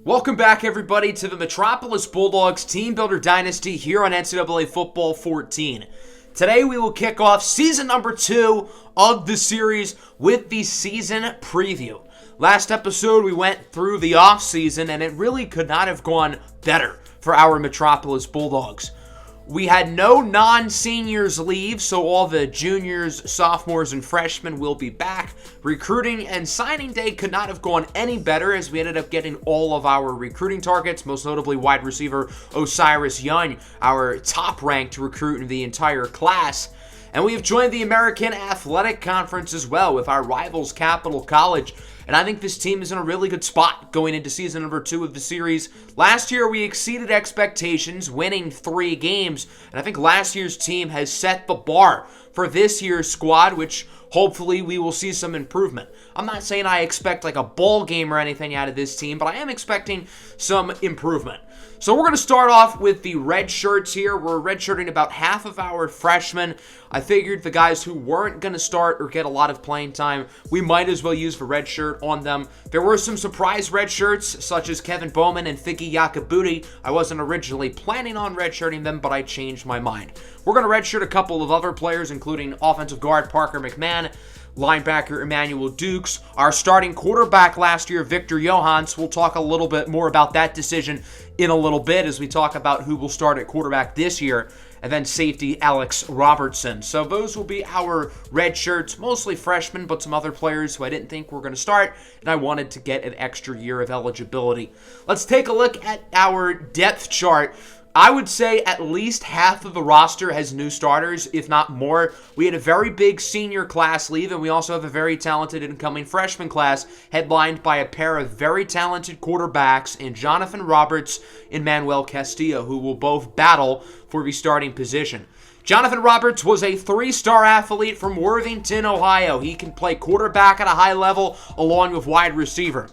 Welcome back, everybody, to the Metropolis Bulldogs Teambuilder Dynasty here on NCAA Football 14. Today, we will kick off season number 2 of the series with the season preview. Last episode, we went through the offseason, and it really could not have gone better for our Metropolis Bulldogs. We had no non-seniors leave, so all the juniors, sophomores, and freshmen will be back. Recruiting and signing day could not have gone any better as we ended up getting all of our recruiting targets, most notably wide receiver Osiris Young, our top-ranked recruit in the entire class. And we have joined the American Athletic Conference as well with our rivals Capital College. And I think this team is in a really good spot going into season number 2 of the series. Last year, we exceeded expectations, winning 3 games. And I think last year's team has set the bar for this year's squad, which hopefully we will see some improvement. I'm not saying I expect like a ball game or anything out of this team, but I am expecting some improvement. So we're going to start off with the red shirts here. We're redshirting about half of our freshmen. I figured the guys who weren't going to start or get a lot of playing time, we might as well use the red shirt on them. There were some surprise red shirts, such as Kevin Bowman and Fiki Yakabuti. I wasn't originally planning on redshirting them, but I changed my mind. We're going to redshirt a couple of other players, including offensive guard Parker McMahon, linebacker Emmanuel Dukes, our starting quarterback last year, Victor Johans. We'll talk a little bit more about that decision in a little bit as we talk about who will start at quarterback this year, and then safety Alex Robertson. So those will be our red shirts, mostly freshmen, but some other players who I didn't think were going to start, and I wanted to get an extra year of eligibility. Let's take a look at our depth chart. I would say at least half of the roster has new starters, if not more. We had a very big senior class leave, and we also have a very talented incoming freshman class, headlined by a pair of very talented quarterbacks in Jonathan Roberts and Manuel Castillo, who will both battle for the starting position. Jonathan Roberts was a 3-star athlete from Worthington, Ohio. He can play quarterback at a high level along with wide receiver.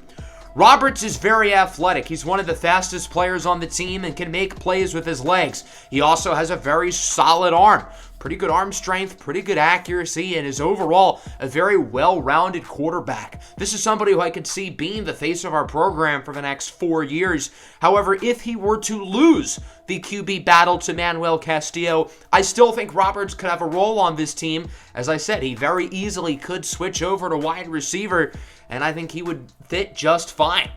Roberts is very athletic. He's one of the fastest players on the team and can make plays with his legs. He also has a very solid arm. Pretty good arm strength, pretty good accuracy, and is overall a very well-rounded quarterback. This is somebody who I could see being the face of our program for the next 4 years. However, if he were to lose the QB battle to Manuel Castillo, I still think Roberts could have a role on this team. As I said, he very easily could switch over to wide receiver, and I think he would fit just fine.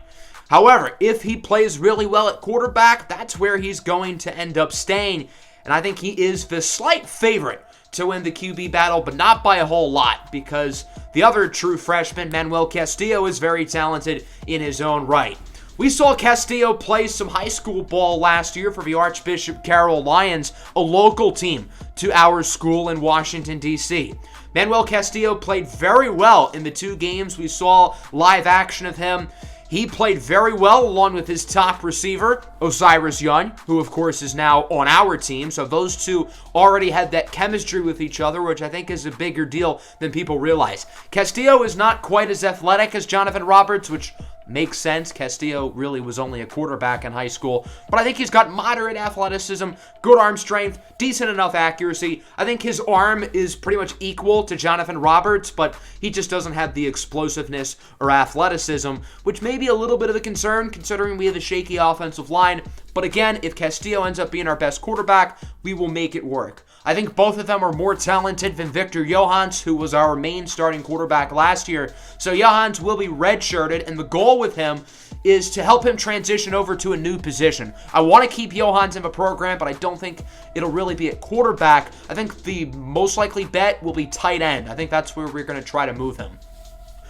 However, if he plays really well at quarterback, that's where he's going to end up staying. And I think he is the slight favorite to win the QB battle, but not by a whole lot, because the other true freshman, Manuel Castillo, is very talented in his own right. We saw Castillo play some high school ball last year for the Archbishop Carroll Lions, a local team to our school in Washington, D.C. Manuel Castillo played very well in the 2 games we saw live action of him. He played very well along with his top receiver, Osiris Young, who of course is now on our team. So those two already had that chemistry with each other, which I think is a bigger deal than people realize. Castillo is not quite as athletic as Jonathan Roberts, which makes sense. Castillo really was only a quarterback in high school, but I think he's got moderate athleticism, good arm strength, decent enough accuracy. I think his arm is pretty much equal to Jonathan Roberts, but he just doesn't have the explosiveness or athleticism, which may be a little bit of a concern considering we have a shaky offensive line. But again, if Castillo ends up being our best quarterback, we will make it work. I think both of them are more talented than Victor Johans, who was our main starting quarterback last year. So Johans will be redshirted, and the goal with him is to help him transition over to a new position. I want to keep Johans in the program, but I don't think it'll really be at quarterback. I think the most likely bet will be tight end. I think that's where we're going to try to move him.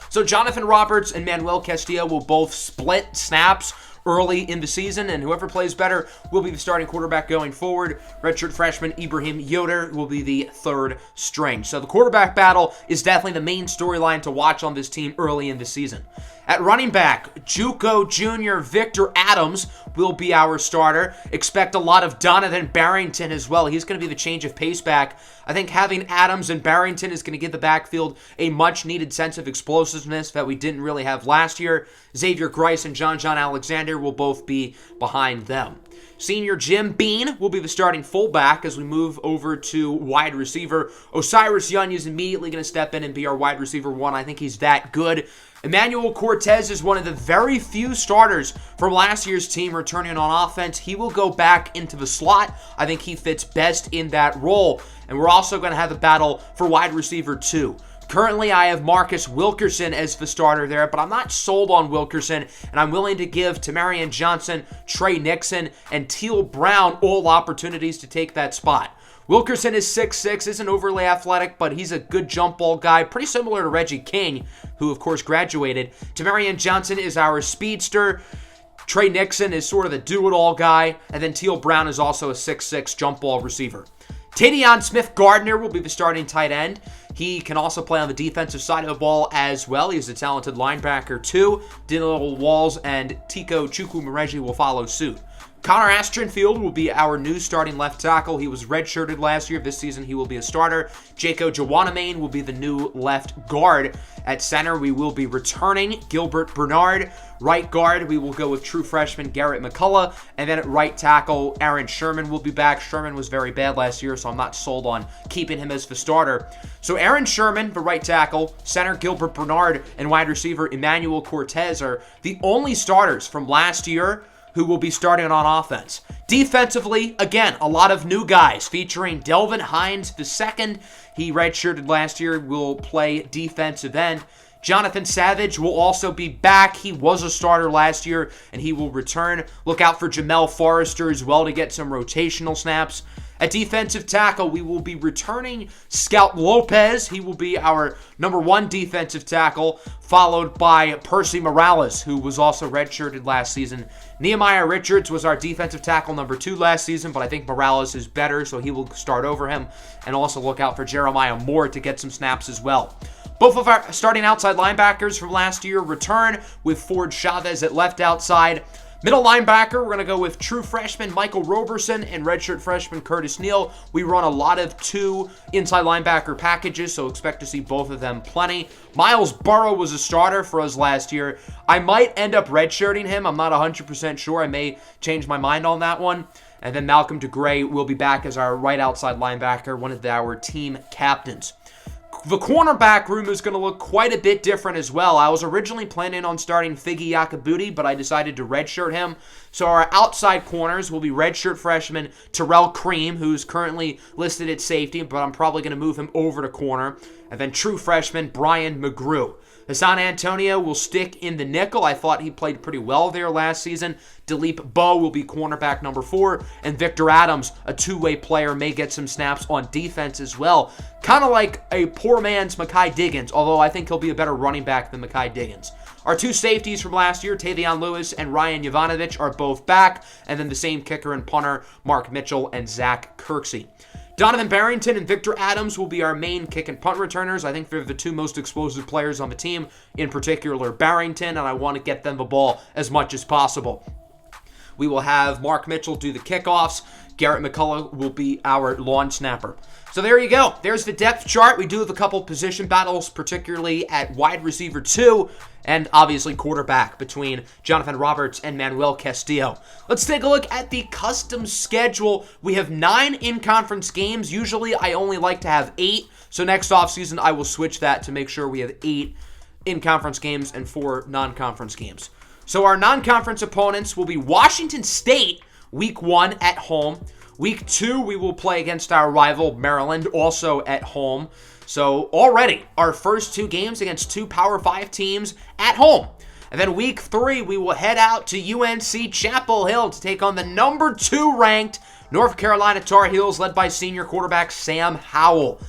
So Jonathan Roberts and Manuel Castillo will both split snaps early in the season, and whoever plays better will be the starting quarterback going forward. Redshirt freshman Ibrahim Yoder will be the 3rd string. So the quarterback battle is definitely the main storyline to watch on this team early in the season. At running back, JUCO junior Victor Adams will be our starter. Expect a lot of Donovan Barrington as well. He's going to be the change of pace back. I think having Adams and Barrington is going to give the backfield a much-needed sense of explosiveness that we didn't really have last year. Xavier Grice and John Alexander will both be behind them. Senior Jim Bean will be the starting fullback as we move over to wide receiver. Osiris Young is immediately going to step in and be our wide receiver 1. I think he's that good. Emmanuel Cortez is one of the very few starters from last year's team returning on offense. He will go back into the slot. I think he fits best in that role. And we're also going to have a battle for wide receiver 2. Currently, I have Marcus Wilkerson as the starter there, but I'm not sold on Wilkerson, and I'm willing to give Tamarian Johnson, Trey Nixon, and Teal Brown all opportunities to take that spot. Wilkerson is 6'6", isn't overly athletic, but he's a good jump ball guy, pretty similar to Reggie King, who of course graduated. Tamarian Johnson is our speedster. Trey Nixon is sort of the do-it-all guy, and then Teal Brown is also a 6'6" jump ball receiver. Takeo Smith-Gardner will be the starting tight end. He can also play on the defensive side of the ball as well. He's a talented linebacker too. Dylan Walls and Tiko Chukwumereji will follow suit. Connor Astrenfield will be our new starting left tackle. He was redshirted last year. This season, he will be a starter. Jaco Jawanamain will be the new left guard. At center, we will be returning Gilbert Bernard. Right guard, we will go with true freshman Garrett McCullough. And then at right tackle, Aaron Sherman will be back. Sherman was very bad last year, so I'm not sold on keeping him as the starter. So Aaron Sherman, the right tackle, center Gilbert Bernard, and wide receiver Emmanuel Cortez are the only starters from last year who will be starting on offense. Defensively, again, a lot of new guys featuring Delvin Hines II. He redshirted last year, will play defensive end. Jonathan Savage will also be back. He was a starter last year, and he will return. Look out for Jamel Forrester as well to get some rotational snaps. At defensive tackle, we will be returning Scout Lopez. He will be our number 1 defensive tackle, followed by Percy Morales, who was also redshirted last season. Nehemiah Richards was our defensive tackle number 2 last season, but I think Morales is better, so he will start over him. And also look out for Jeremiah Moore to get some snaps as well. Both of our starting outside linebackers from last year return, with Ford Chavez at left outside. Middle linebacker, we're going to go with true freshman Michael Roberson and redshirt freshman Curtis Neal. We run a lot of 2 inside linebacker packages, so expect to see both of them plenty. Miles Burrow was a starter for us last year. I might end up redshirting him. I'm not 100% sure. I may change my mind on that one. And then Malcolm DeGray will be back as our right outside linebacker, one of our team captains. The cornerback room is going to look quite a bit different as well. I was originally planning on starting Figgy Yakabuti, but I decided to redshirt him. So our outside corners will be redshirt freshman Terrell Cream, who's currently listed at safety, but I'm probably going to move him over to corner. And then true freshman Brian McGrew. Hassan Antonio will stick in the nickel. I thought he played pretty well there last season. Dilip Bowe will be cornerback number 4. And Victor Adams, a two-way player, may get some snaps on defense as well. Kind of like a poor man's Mekhi Diggins, although I think he'll be a better running back than Mekhi Diggins. Our 2 safeties from last year, Tavion Lewis and Ryan Jovanovich, are both back. And then the same kicker and punter, Mark Mitchell and Zach Kirksey. Donovan Barrington and Victor Adams will be our main kick and punt returners. I think they're the 2 most explosive players on the team, in particular Barrington, and I want to get them the ball as much as possible. We will have Mark Mitchell do the kickoffs. Garrett McCullough will be our lawn snapper. So there you go. There's the depth chart. We do have a couple position battles, particularly at wide receiver 2 and obviously quarterback between Jonathan Roberts and Manuel Castillo. Let's take a look at the custom schedule. We have 9 in-conference games. Usually I only like to have 8. So next offseason I will switch that to make sure we have 8 in-conference games and 4 non-conference games. So our non-conference opponents will be Washington State, week 1 at home. Week 2, we will play against our rival Maryland, also at home. So already, our first 2 games against 2 Power 5 teams at home. And then week 3, we will head out to UNC Chapel Hill to take on the number 2 ranked North Carolina Tar Heels, led by senior quarterback Sam Howell.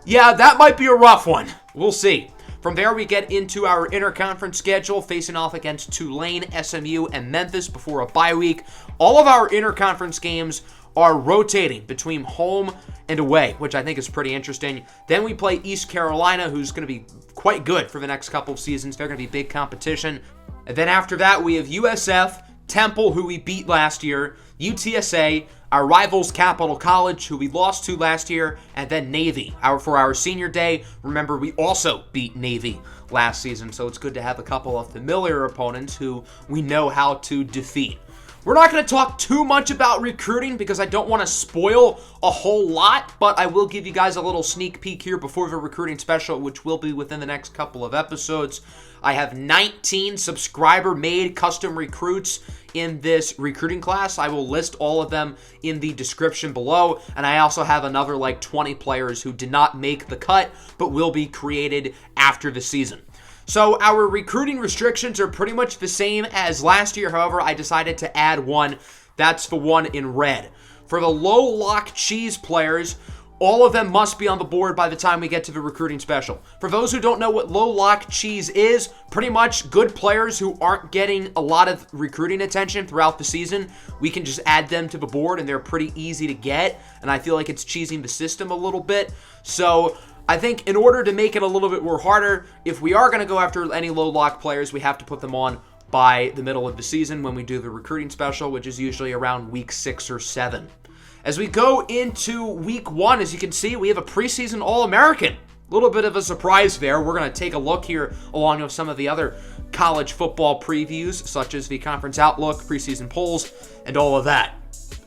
Yeah, that might be a rough one. We'll see. From there, we get into our interconference schedule, facing off against Tulane, SMU, and Memphis before a bye week. All of our interconference games are rotating between home and away, which I think is pretty interesting. Then we play East Carolina, who's going to be quite good for the next couple of seasons. They're going to be big competition. And then after that, we have USF, Temple, who we beat last year, UTSA, our rivals Capital College, who we lost to last year, and then Navy. For our senior day, remember, we also beat Navy last season, so it's good to have a couple of familiar opponents who we know how to defeat. We're not going to talk too much about recruiting because I don't want to spoil a whole lot, but I will give you guys a little sneak peek here before the recruiting special, which will be within the next couple of episodes. I have 19 subscriber-made custom recruits in this recruiting class. I will list all of them in the description below, and I also have another like 20 players who did not make the cut but will be created after the season. So our recruiting restrictions are pretty much the same as last year. However, I decided to add one. That's the one in red. For the low lock cheese players, all of them must be on the board by the time we get to the recruiting special. For those who don't know what low lock cheese is, pretty much good players who aren't getting a lot of recruiting attention throughout the season, we can just add them to the board and they're pretty easy to get. And I feel like it's cheesing the system a little bit. So I think in order to make it a little bit more harder, if we are going to go after any low lock players, we have to put them on by the middle of the season when we do the recruiting special, which is usually around week 6 or 7. As we go into week 1, as you can see, we have a preseason All-American. A little bit of a surprise there. We're going to take a look here along with some of the other college football previews, such as the conference outlook, preseason polls, and all of that.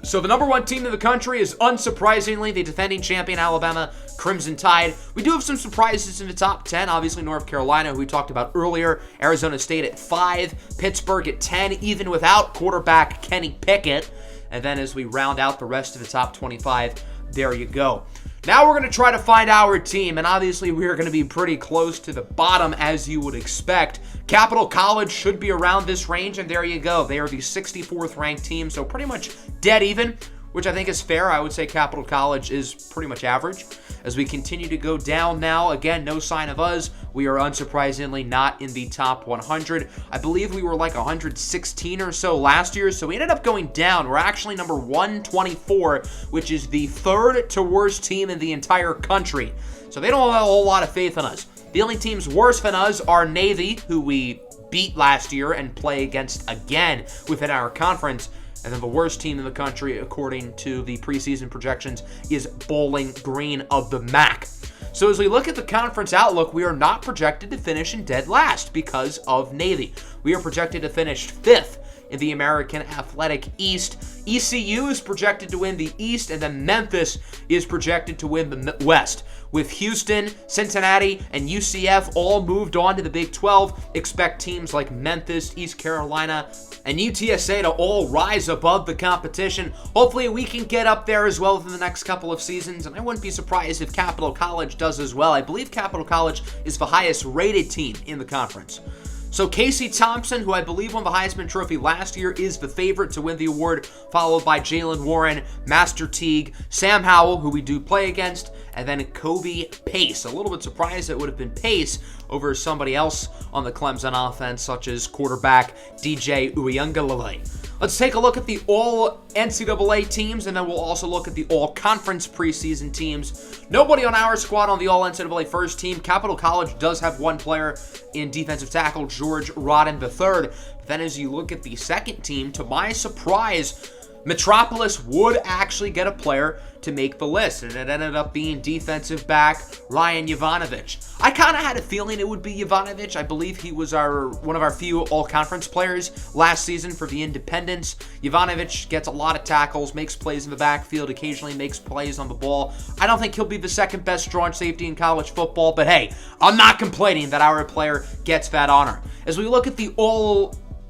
So the number 1 team in the country is unsurprisingly the defending champion Alabama Crimson Tide. We do have some surprises in the top 10. Obviously North Carolina, who we talked about earlier. Arizona State at 5. Pittsburgh at 10, even without quarterback Kenny Pickett. And then as we round out the rest of the top 25, there you go. Now we're going to try to find our team, and obviously we are going to be pretty close to the bottom, as you would expect. Capital College should be around this range, and there you go. They are the 64th ranked team, so pretty much dead even, which I think is fair. I would say Capital College is pretty much average. As we continue to go down now, again, no sign of us. We are unsurprisingly not in the top 100. I believe we were like 116 or so last year, so we ended up going down. We're actually number 124, which is the 3rd to worst team in the entire country. So they don't have a whole lot of faith in us. The only teams worse than us are Navy, who we beat last year and play against again within our conference. And then the worst team in the country, according to the preseason projections, is Bowling Green of the MAC. So as we look at the conference outlook, we are not projected to finish in dead last because of Navy. We are projected to finish 5th in the American Athletic East. ECU is projected to win the East, and then Memphis is projected to win the West. With Houston, Cincinnati, and UCF all moved on to the Big 12, expect teams like Memphis, East Carolina, and UTSA to all rise above the competition. Hopefully we can get up there as well within the next couple of seasons, and I wouldn't be surprised if Capital College does as well. I believe Capital College is the highest rated team in the conference. So Casey Thompson, who I believe won the Heisman Trophy last year, is the favorite to win the award, followed by Jalen Warren, Master Teague, Sam Howell, who we do play against, and then Kobe Pace. A little bit surprised it would have been Pace over somebody else on the Clemson offense, such as quarterback DJ Uiagalelei. Let's take a look at the all-NCAA teams, and then we'll also look at the all-conference preseason teams. Nobody on our squad on the all-NCAA first team. Capital College does have one player in defensive tackle, George Rodden III. Then as you look at the second team, to my surprise, Metropolis would actually get a player to make the list, and it ended up being defensive back Ryan Jovanovic. I kind of had a feeling it would be Jovanovic. I believe he was one of our few all-conference players last season for the Independents. Jovanovic gets a lot of tackles, makes plays in the backfield, occasionally makes plays on the ball. I don't think he'll be the second best strong safety in college football, but hey, I'm not complaining that our player gets that honor. As we look at the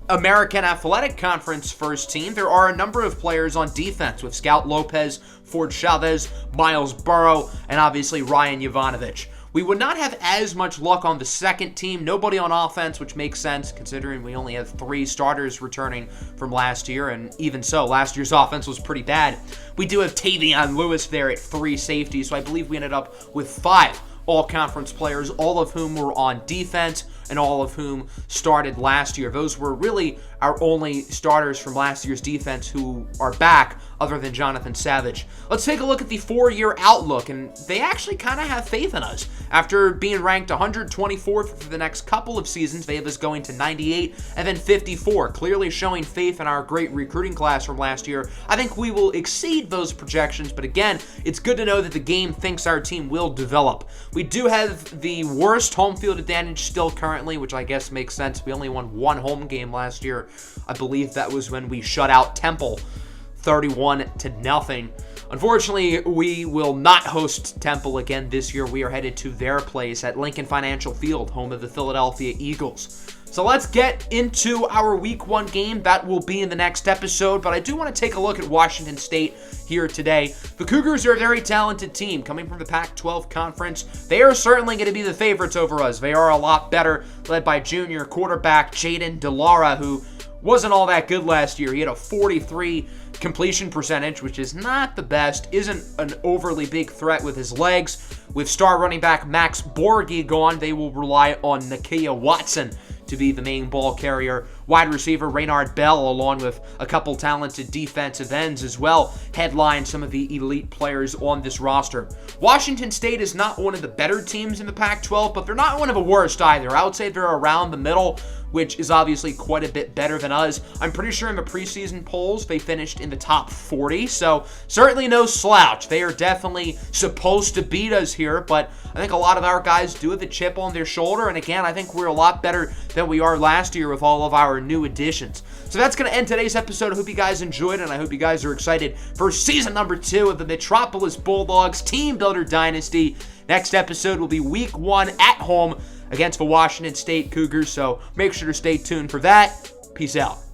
American Athletic Conference first team, there are a number of players on defense with Scout Lopez, Ford Chavez, Miles Burrow, and obviously Ryan Jovanovic. We would not have as much luck on the second team. Nobody on offense, which makes sense considering we only have 3 starters returning from last year, and even so, last year's offense was pretty bad. We do have Tavion Lewis there at 3 safety, so I believe we ended up with 5 all-conference players, all of whom were on defense and all of whom started last year. Those were really our only starters from last year's defense who are back, other than Jonathan Savage. Let's take a look at the 4-year outlook, and they actually kind of have faith in us. After being ranked 124th for the next couple of seasons, they have us going to 98 and then 54, clearly showing faith in our great recruiting class from last year. I think we will exceed those projections, but again, it's good to know that the game thinks our team will develop. We do have the worst home field advantage still currently, which I guess makes sense. We only won 1 home game last year. I believe that was when we shut out Temple 31-0. Unfortunately, we will not host Temple again this year. We are headed to their place at Lincoln Financial Field, home of the Philadelphia Eagles. So let's get into our Week 1 game. That will be in the next episode, but I do want to take a look at Washington State here today. The Cougars are a very talented team coming from the Pac-12 Conference. They are certainly going to be the favorites over us. They are a lot better, led by junior quarterback Jaden DeLaura, who wasn't all that good last year. He had a 43 completion percentage, which is not the best, isn't an overly big threat with his legs. With star running back Max Borghi gone, they will rely on Takeo Watson to be the main ball carrier. Wide receiver Raynard Bell, along with a couple talented defensive ends as well, headline some of the elite players on this roster. Washington State is not one of the better teams in the Pac-12, but they're not one of the worst either. I would say they're around the middle, which is obviously quite a bit better than us. I'm pretty sure in the preseason polls, they finished in the top 40, so certainly no slouch. They are definitely supposed to beat us here, but I think a lot of our guys do have the chip on their shoulder, and again, I think we're a lot better than we are last year with all of our new additions. So that's going to end today's episode. I hope you guys enjoyed it, and I hope you guys are excited for season number 2 of the Metropolis Bulldogs Team Builder Dynasty. Next episode will be Week 1 at home against the Washington State Cougars, so make sure to stay tuned for that. Peace out.